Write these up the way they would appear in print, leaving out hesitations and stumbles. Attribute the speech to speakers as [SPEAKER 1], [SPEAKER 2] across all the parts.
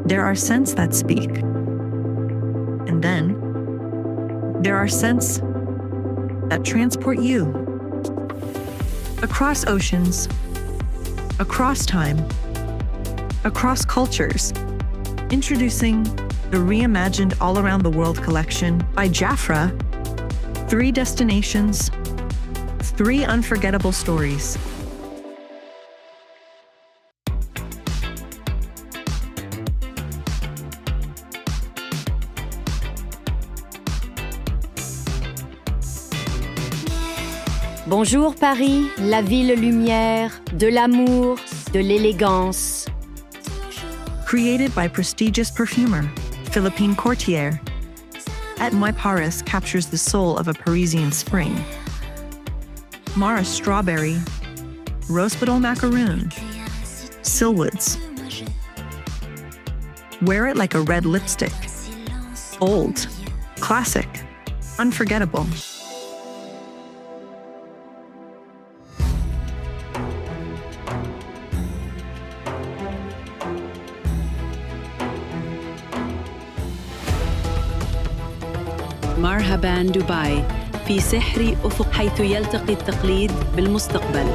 [SPEAKER 1] There are scents that speak. And then, there are scents that transport you. Across oceans, across time, across cultures. Introducing the reimagined All Around the World collection by JAFRA. 3 destinations, 3 unforgettable stories.
[SPEAKER 2] Bonjour Paris, la ville lumière, de l'amour, de l'élégance.
[SPEAKER 1] Created by prestigious perfumer, Philippine courtier. At Moi Paris captures the soul of a Parisian spring. Mara strawberry, rose petal macaroon, Silwoods. Wear it like a red lipstick. Old, classic, unforgettable.
[SPEAKER 3] مرحبا دبي في سحر أفق حيث يلتقي التقليد بالمستقبل.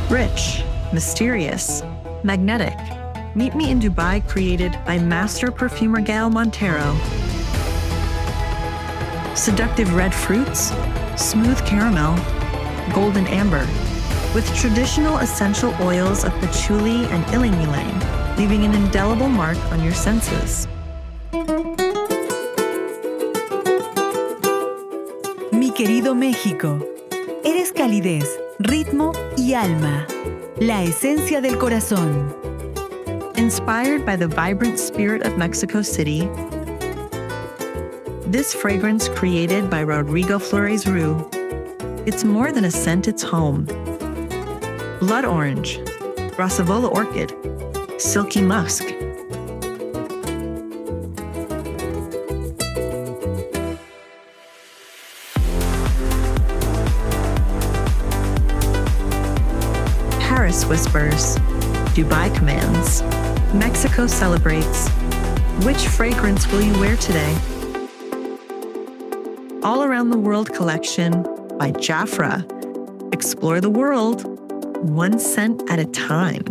[SPEAKER 1] Rich, mysterious, magnetic. Meet me in Dubai, created by master perfumer Gail Montero. Seductive red fruits, smooth caramel, golden amber, with traditional essential oils of patchouli and ylang-ylang, leaving an indelible mark on your senses.
[SPEAKER 4] Mi querido México, eres calidez, ritmo y alma, la esencia del corazón.
[SPEAKER 1] Inspired by the vibrant spirit of Mexico City, this fragrance created by Rodrigo Flores Rue, it's more than a scent, it's home. Blood orange, Brassavola orchid, silky musk. Paris whispers, Dubai commands, Mexico celebrates. Which fragrance will you wear today? All Around the World collection by JAFRA. Explore the world, one scent at a time.